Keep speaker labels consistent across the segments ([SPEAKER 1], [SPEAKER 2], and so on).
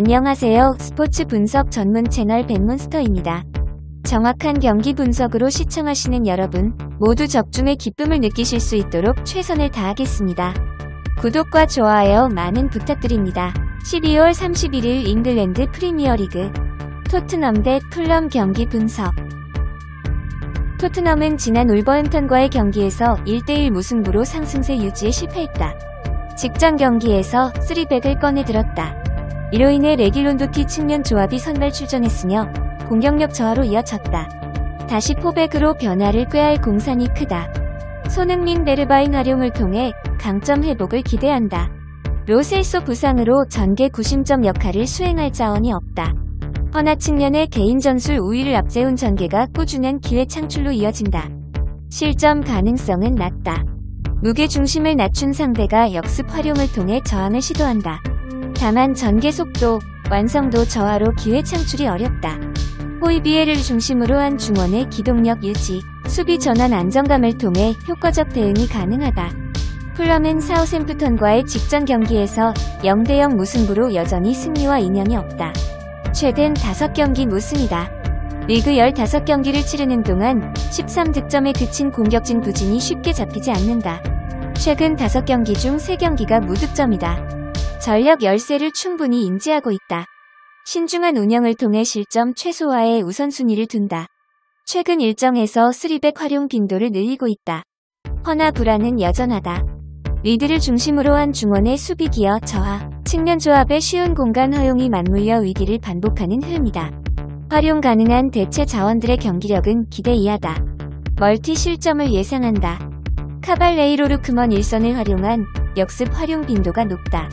[SPEAKER 1] 안녕하세요. 스포츠 분석 전문 채널 벤몬스터입니다. 정확한 경기 분석으로 시청하시는 여러분 모두 적중의 기쁨을 느끼실 수 있도록 최선을 다하겠습니다. 구독과 좋아요 많은 부탁드립니다. 12월 31일 잉글랜드 프리미어리그 토트넘 대 풀럼 경기 분석. 토트넘은 지난 울버햄턴과의 경기에서 1대1 무승부로 상승세 유지에 실패했다. 직전 경기에서 3백을 꺼내들었다. 이로 인해 레길론도티 측면 조합이 선발 출전했으며 공격력 저하로 이어졌다. 다시 4백으로 변화를 꾀할 공산이 크다. 손흥민 베르바인 활용을 통해 강점 회복을 기대한다. 로셀소 부상으로 전개 구심점 역할을 수행할 자원이 없다. 허나 측면의 개인 전술 우위를 앞세운 전개가 꾸준한 기회 창출로 이어진다. 실점 가능성은 낮다. 무게 중심을 낮춘 상대가 역습 활용을 통해 저항을 시도한다. 다만 전개 속도, 완성도 저하로 기회 창출이 어렵다. 호이비에를 중심으로 한 중원의 기동력 유지, 수비 전환 안정감을 통해 효과적 대응이 가능하다. 풀럼은 사우샘프턴과의 직전 경기에서 0대0 무승부로 여전히 승리와 인연이 없다. 최근 5경기 무승이다. 리그 15경기를 치르는 동안 13득점에 그친 공격진 부진이 쉽게 잡히지 않는다. 최근 5경기 중 3경기가 무득점이다. 전력 열세를 충분히 인지하고 있다. 신중한 운영을 통해 실점 최소화에 우선순위를 둔다. 최근 일정에서 3백 활용 빈도를 늘리고 있다. 허나 불안은 여전하다. 리드를 중심으로 한 중원의 수비 기어 저하, 측면 조합의 쉬운 공간 허용이 맞물려 위기를 반복하는 흐름이다. 활용 가능한 대체 자원들의 경기력은 기대 이하다. 멀티 실점을 예상한다. 카발레이로 루크먼 일선을 활용한 역습 활용 빈도가 높다.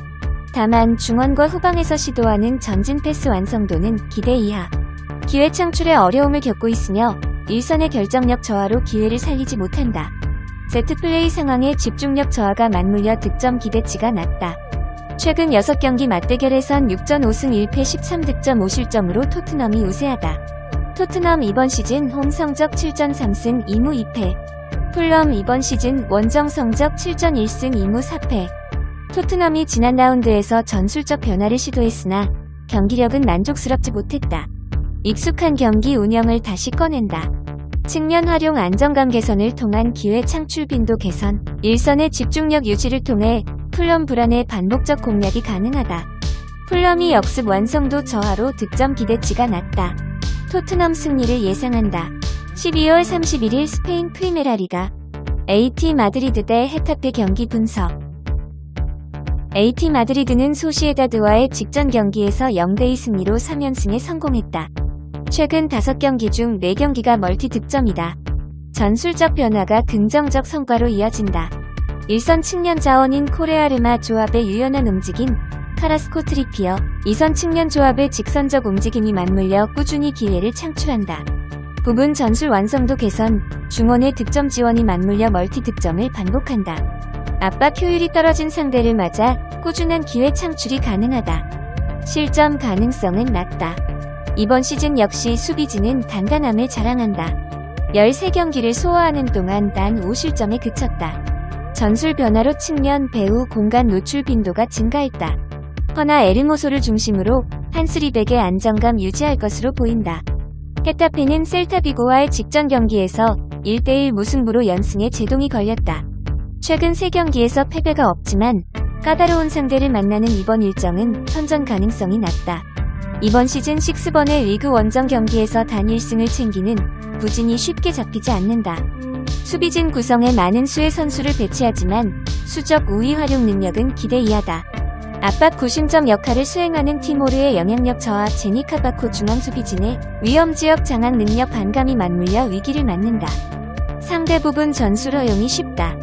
[SPEAKER 1] 다만 중원과 후방에서 시도하는 전진 패스 완성도는 기대 이하. 기회 창출에 어려움을 겪고 있으며 일선의 결정력 저하로 기회를 살리지 못한다. 세트플레이 상황의 집중력 저하가 맞물려 득점 기대치가 낮다. 최근 6경기 맞대결에선 6전 5승 1패 13득점 5실점으로 토트넘이 우세하다. 토트넘 이번 시즌 홈 성적 7전 3승 2무 2패. 풀럼 이번 시즌 원정 성적 7전 1승 2무 4패. 토트넘이 지난 라운드에서 전술적 변화를 시도했으나 경기력은 만족스럽지 못했다. 익숙한 경기 운영을 다시 꺼낸다. 측면 활용 안정감 개선을 통한 기회 창출 빈도 개선, 일선의 집중력 유지를 통해 풀럼 불안의 반복적 공략이 가능하다. 풀럼이 역습 완성도 저하로 득점 기대치가 낮다. 토트넘 승리를 예상한다. 12월 31일 스페인 프리메라 리가 AT 마드리드 대 헤타페 경기 분석. AT 마드리드는 소시에다드와의 직전 경기에서 0대2 승리로 3연승에 성공했다. 최근 5경기 중 4경기가 멀티 득점이다. 전술적 변화가 긍정적 성과로 이어진다. 일선 측면 자원인 코레아르마 조합의 유연한 움직임, 카라스코 트리피어, 이선 측면 조합의 직선적 움직임이 맞물려 꾸준히 기회를 창출한다. 부분 전술 완성도 개선, 중원의 득점 지원이 맞물려 멀티 득점을 반복한다. 압박 효율이 떨어진 상대를 맞아 꾸준한 기회 창출이 가능하다. 실점 가능성은 낮다. 이번 시즌 역시 수비진은 단단함을 자랑한다. 13경기를 소화하는 동안 단 5실점에 그쳤다. 전술 변화로 측면 배후 공간 노출 빈도가 증가했다. 허나 에르모소를 중심으로 한 3백의 안정감 유지할 것으로 보인다. 헤타페는 셀타비고와의 직전 경기에서 1대1 무승부로 연승에 제동이 걸렸다. 최근 3경기에서 패배가 없지만 까다로운 상대를 만나는 이번 일정은 선전 가능성이 낮다. 이번 시즌 6번의 리그 원정 경기에서 단 1승을 챙기는 부진이 쉽게 잡히지 않는다. 수비진 구성에 많은 수의 선수를 배치하지만 수적 우위 활용 능력은 기대 이하다. 압박 구심점 역할을 수행하는 티모르의 영향력 저하 제니카바코 중앙 수비진의 위험지역 장악 능력 반감이 맞물려 위기를 맞는다. 상대 부분 전술 허용이 쉽다.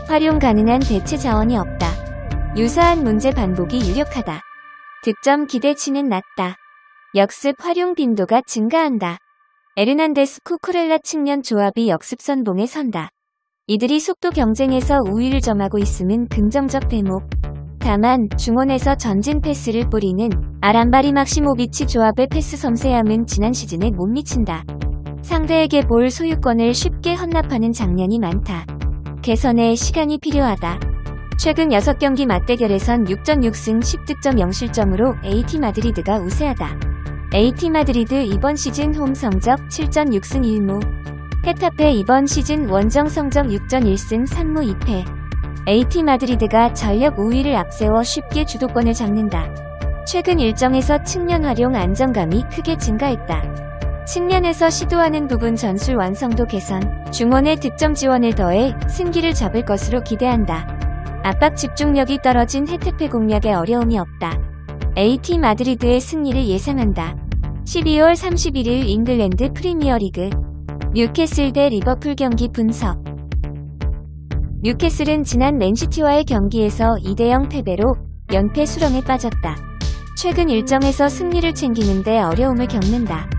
[SPEAKER 1] 활용 가능한 대체 자원이 없다. 유사한 문제 반복이 유력하다. 득점 기대치는 낮다. 역습 활용 빈도가 증가한다. 에르난데스 쿠쿠렐라 측면 조합이 역습 선봉에 선다. 이들이 속도 경쟁에서 우위를 점하고 있음은 긍정적 대목. 다만 중원에서 전진 패스를 뿌리는 아람바리 막시모비치 조합의 패스 섬세함은 지난 시즌에 못 미친다. 상대에게 볼 소유권을 쉽게 헌납하는 장면이 많다. 개선에 시간이 필요하다. 최근 6경기 맞대결에선 6전 6승 10득점 0실점으로 AT 마드리드가 우세하다. AT 마드리드 이번 시즌 홈 성적 7전 6승 1무. 헤타페 이번 시즌 원정 성적 6전 1승 3무 2패. AT 마드리드가 전력 우위를 앞세워 쉽게 주도권을 잡는다. 최근 일정에서 측면 활용 안정감이 크게 증가했다. 측면에서 시도하는 부분 전술 완성도 개선, 중원의 득점 지원을 더해 승기를 잡을 것으로 기대한다. 압박 집중력이 떨어진 헤타페 공략에 어려움이 없다. AT 마드리드의 승리를 예상한다. 12월 31일 잉글랜드 프리미어리그 뉴캐슬 대 리버풀 경기 분석. 뉴캐슬은 지난 맨시티와의 경기에서 2대0 패배로 연패 수렁에 빠졌다. 최근 일정에서 승리를 챙기는데 어려움을 겪는다.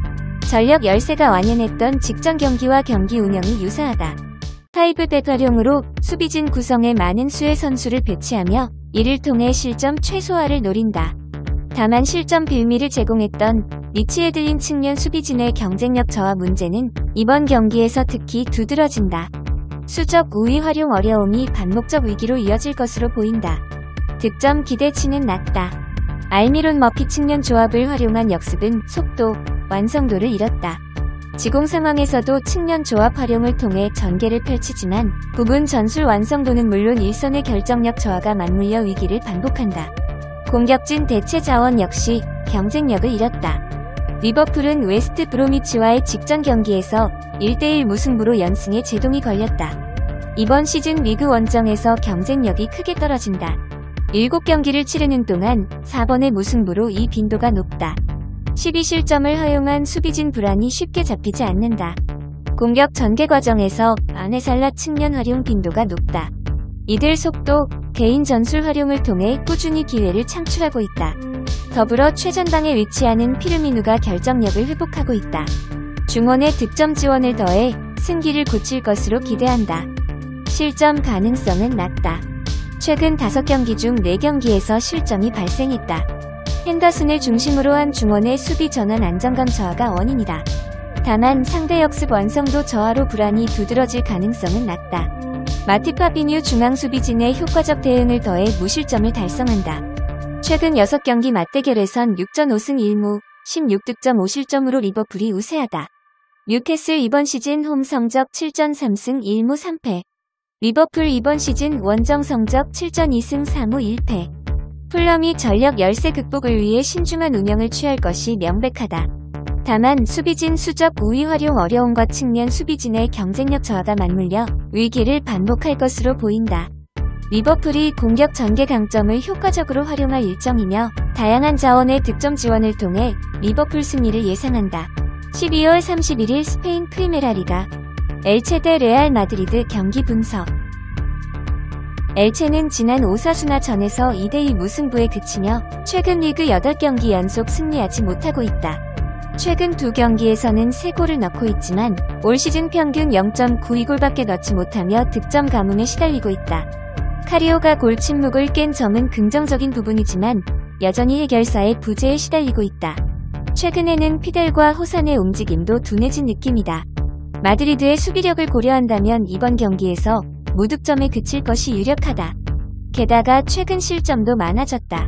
[SPEAKER 1] 전력 열세가 완연했던 직전 경기와 경기 운영이 유사하다. 5백 활용으로 수비진 구성에 많은 수의 선수를 배치하며 이를 통해 실점 최소화를 노린다. 다만 실점 빌미를 제공했던 리치에 들린 측면 수비진의 경쟁력 저하 문제는 이번 경기에서 특히 두드러진다. 수적 우위 활용 어려움이 반목적 위기로 이어질 것으로 보인다. 득점 기대치는 낮다. 알미론 머피 측면 조합을 활용한 역습은 속도, 완성도를 잃었다. 지공 상황에서도 측면 조합 활용을 통해 전개를 펼치지만 부분 전술 완성도는 물론 일선의 결정력 저하가 맞물려 위기를 반복한다. 공격진 대체 자원 역시 경쟁력을 잃었다. 리버풀은 웨스트 브로미치와의 직전 경기에서 1대1 무승부로 연승에 제동이 걸렸다. 이번 시즌 리그 원정에서 경쟁력이 크게 떨어진다. 7경기를 치르는 동안 4번의 무승부로 이 빈도가 높다. 12실점을 허용한 수비진 불안이 쉽게 잡히지 않는다. 공격 전개 과정에서 아네살라 측면 활용 빈도가 높다. 이들 속도, 개인 전술 활용을 통해 꾸준히 기회를 창출하고 있다. 더불어 최전방에 위치하는 피르미누가 결정력을 회복하고 있다. 중원의 득점 지원을 더해 승기를 굳힐 것으로 기대한다. 실점 가능성은 낮다. 최근 5경기 중 4경기에서 실점이 발생했다. 핸더슨을 중심으로 한 중원의 수비 전환 안정감 저하가 원인이다. 다만 상대 역습 완성도 저하로 불안이 두드러질 가능성은 낮다. 마팁 파비뉴 중앙 수비진의 효과적 대응을 더해 무실점을 달성한다. 최근 6경기 맞대결에선 6전 5승 1무, 16득점 5실점으로 리버풀이 우세하다. 뉴캐슬 이번 시즌 홈 성적 7전 3승 1무 3패. 리버풀 이번 시즌 원정 성적 7전 2승 4무 1패. 풀럼이 전력 열세 극복을 위해 신중한 운영을 취할 것이 명백하다. 다만 수비진 수적 우위 활용 어려움과 측면 수비진의 경쟁력 저하가 맞물려 위기를 반복할 것으로 보인다. 리버풀이 공격 전개 강점을 효과적으로 활용할 일정이며 다양한 자원의 득점 지원을 통해 리버풀 승리를 예상한다. 12월 31일 스페인 프리메라 리가 엘체 대 레알 마드리드 경기 분석. 엘체는 지난 오사수나전에서 2대2 무승부에 그치며 최근 리그 8경기 연속 승리하지 못하고 있다. 최근 2경기에서는 3골을 넣고 있지만 올 시즌 평균 0.92골밖에 넣지 못하며 득점 가뭄에 시달리고 있다. 카리오가 골 침묵을 깬 점은 긍정적인 부분이지만 여전히 해결사의 부재에 시달리고 있다. 최근에는 피델과 호산의 움직임도 둔해진 느낌이다. 마드리드의 수비력을 고려한다면 이번 경기에서 무득점에 그칠 것이 유력하다. 게다가 최근 실점도 많아졌다.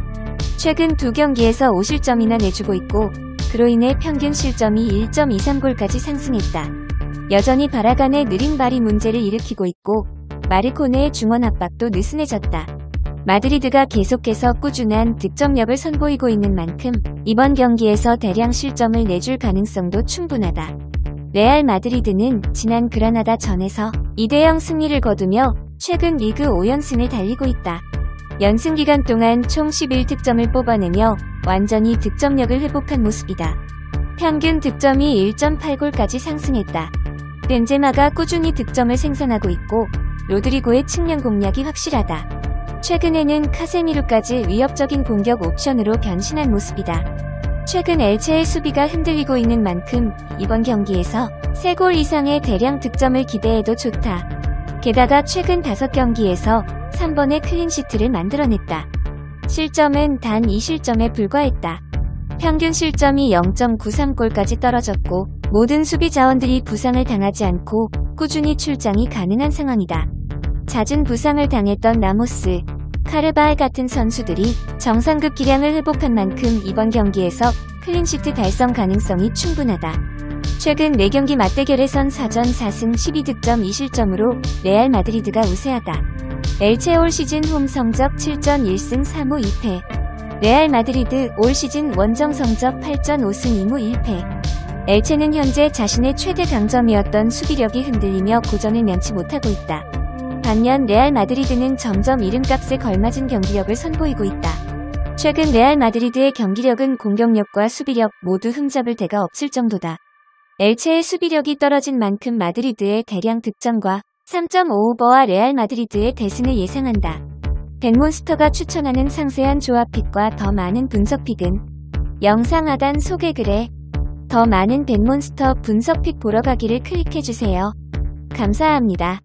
[SPEAKER 1] 최근 2경기에서 5실점이나 내주고 있고 그로 인해 평균 실점이 1.23골까지 상승했다. 여전히 바라간의 느린 발이 문제를 일으키고 있고 마르코네의 중원 압박도 느슨해졌다. 마드리드가 계속해서 꾸준한 득점력을 선보이고 있는 만큼 이번 경기에서 대량 실점을 내줄 가능성도 충분하다. 레알 마드리드는 지난 그라나다 전에서 2대0 승리를 거두며 최근 리그 5연승을 달리고 있다. 연승 기간 동안 총 11득점을 뽑아내며 완전히 득점력을 회복한 모습이다. 평균 득점이 1.8골까지 상승했다. 벤제마가 꾸준히 득점을 생산하고 있고 로드리고의 측면 공략이 확실하다. 최근에는 카세미루까지 위협적인 공격 옵션으로 변신한 모습이다. 최근 엘체의 수비가 흔들리고 있는 만큼 이번 경기에서 3골 이상의 대량 득점을 기대해도 좋다. 게다가 최근 5경기에서 3번의 클린시트를 만들어냈다. 실점은 단 2실점에 불과했다. 평균 실점이 0.93골까지 떨어졌고 모든 수비 자원들이 부상을 당하지 않고 꾸준히 출장이 가능한 상황이다. 잦은 부상을 당했던 라모스, 카르바할 같은 선수들이 정상급 기량을 회복한 만큼 이번 경기에서 클린시트 달성 가능성이 충분하다. 최근 4경기 맞대결에선 4전 4승 12득점 2실점으로 레알 마드리드가 우세하다. 엘체 올 시즌 홈 성적 7전 1승 3무 2패. 레알 마드리드 올 시즌 원정 성적 8전 5승 2무 1패. 엘체는 현재 자신의 최대 강점이었던 수비력이 흔들리며 고전을 면치 못하고 있다. 반면 레알 마드리드는 점점 이름값에 걸맞은 경기력을 선보이고 있다. 최근 레알 마드리드의 경기력은 공격력과 수비력 모두 흠잡을 데가 없을 정도다. 엘체의 수비력이 떨어진 만큼 마드리드의 대량 득점과 3.5오버와 레알 마드리드의 대승을 예상한다. 벤몬스터가 추천하는 상세한 조합픽과 더 많은 분석픽은 영상 하단 소개글에 더 많은 벤몬스터 분석픽 보러 가기를 클릭해주세요. 감사합니다.